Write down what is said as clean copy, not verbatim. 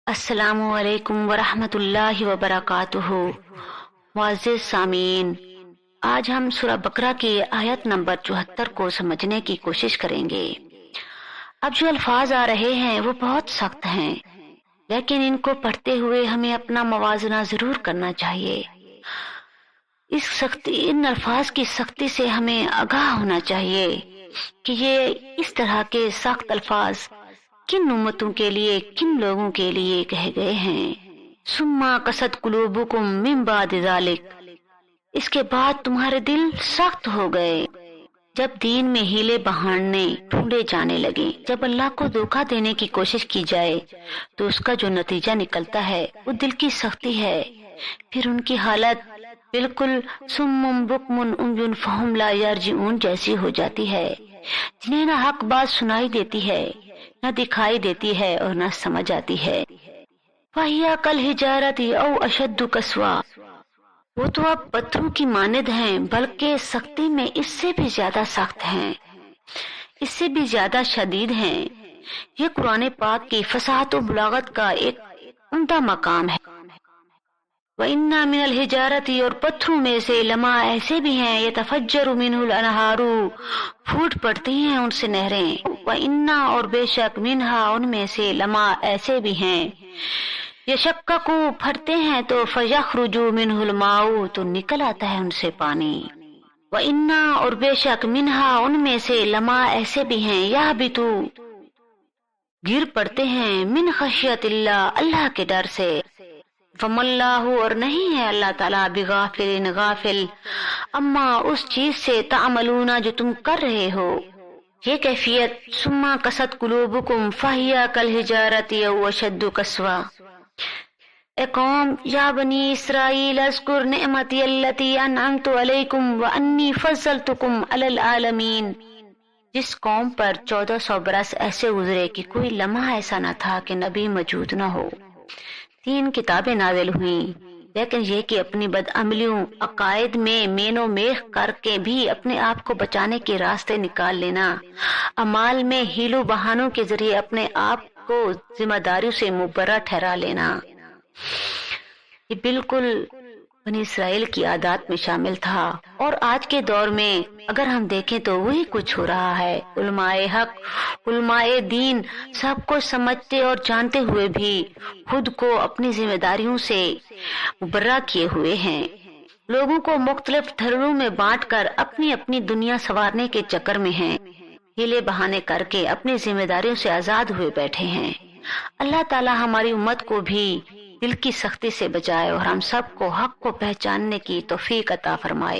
السلام علیکم ورحمۃ اللہ وبرکاتہ۔ معزز سامعین، آج ہم سورہ بقرہ کی آیت نمبر 74 کو سمجھنے کی کوشش کریں گے۔ اب جو الفاظ آ رہے ہیں وہ بہت سخت ہیں، لیکن ان کو پڑھتے ہوئے ہمیں اپنا موازنہ ضرور کرنا چاہیے۔ ان الفاظ کی سختی سے ہمیں آگاہ ہونا چاہیے کہ یہ اس طرح کے سخت الفاظ کن امتوں کے لیے، کن لوگوں کے لیے کہے گئے ہیں۔ ثم قست قلوبکم من بعد ذلک، اس کے بعد تمہارے دل سخت ہو گئے جب دین میں ہیلے بہانے ڈھونڈے جانے لگے۔ جب اللہ کو دھوکہ دینے کی کوشش کی جائے تو اس کا جو نتیجہ نکلتا ہے وہ دل کی سختی ہے۔ پھر ان کی حالت بالکل صم بکم عمی فہم لا یرجعون جیسی ہو جاتی ہے، جنہیں نہ حق بات سنائی دیتی ہے، نہ دکھائی دیتی ہے اور نہ سمجھ آتی ہے۔ وَهِيَ كَالْحِجَارَةِ أَوْ أَشَدُّ قَسْوَةً، وہ تو اب پتھروں کی مانند ہیں، بلکہ سختی میں اس سے بھی زیادہ سخت ہیں، اس سے بھی زیادہ شدید ہیں۔ یہ قرآن پاک کی فصاحت و بلاغت کا ایک عمدہ مقام ہے۔ وَإِنَّ مِنَ الْحِجَارَةِ، اور پتھروں میں سے لما ایسے بھی ہیں، يَتَفَجَّرُ مِنْهُ الْأَنْهَارُ، پھوٹ پڑتی ہیں ان سے نہریں۔ وَإِنَّ، اور بے شک، مِنْهَا، ان میں سے، لما ایسے بھی ہیں، يَشَقَّقُ، پھٹتے ہیں تو فَيَخْرُجُ مِنْهُ الْمَاءُ، تو نکل آتا ہے ان سے پانی۔ وَإِنَّ، اور بے شک، مِنْهَا، ان میں سے، لما ایسے بھی ہیں، يَهْبِطُ، گر پڑتے ہیں، مِنْ خَشْيَةِ اللَّهِ، اللہ کے ڈر سے۔ فَمَا اللَّهُ، اور نہیں ہے اللہ تعالیٰ، بِغَافِلٍ، غافل، اما اس چیز سے، تعملون، جو تم کر رہے ہو۔ یہ کیفیت ثم قست قلوبکم فَهِيَ كَالْحِجَارَةِ أَوْ أَشَدُّ قَسْوَةً، اے قوم، یا بنی اسرائیل، اذکر نعمتی التی انعمت علیکم وانی فضلتکم علی العالمین، جس قوم پر 1400 برس ایسے گزرے کہ کوئی لمحہ ایسا نہ تھا کہ نبی موجود نہ ہو۔ 3 کتابیں نازل ہوئیں، لیکن یہ کہ اپنی بدعملیوں، عقائد میں مین و میخ کر کے بھی اپنے آپ کو بچانے کے راستے نکال لینا، اعمال میں ہیل و بہانوں کے ذریعے اپنے آپ کو ذمہ داریوں سے مبرہ ٹھہرا لینا، یہ بالکل بنی اسرائیل کی عادات میں شامل تھا۔ اور آج کے دور میں اگر ہم دیکھیں تو وہی کچھ ہو رہا ہے۔ علماء حق، علماء دین سب کچھ سمجھتے اور جانتے ہوئے بھی خود کو اپنی ذمہ داریوں سے مبرہ کیے ہوئے ہیں، لوگوں کو مختلف دھڑوں میں بانٹ کر اپنی اپنی دنیا سنوارنے کے چکر میں ہیں، ہیلے بہانے کر کے اپنی ذمہ داریوں سے آزاد ہوئے بیٹھے ہیں۔ اللہ تعالی ہماری امت کو بھی دل کی سختی سے بچائے اور ہم سب کو حق کو پہچاننے کی توفیق عطا فرمائے۔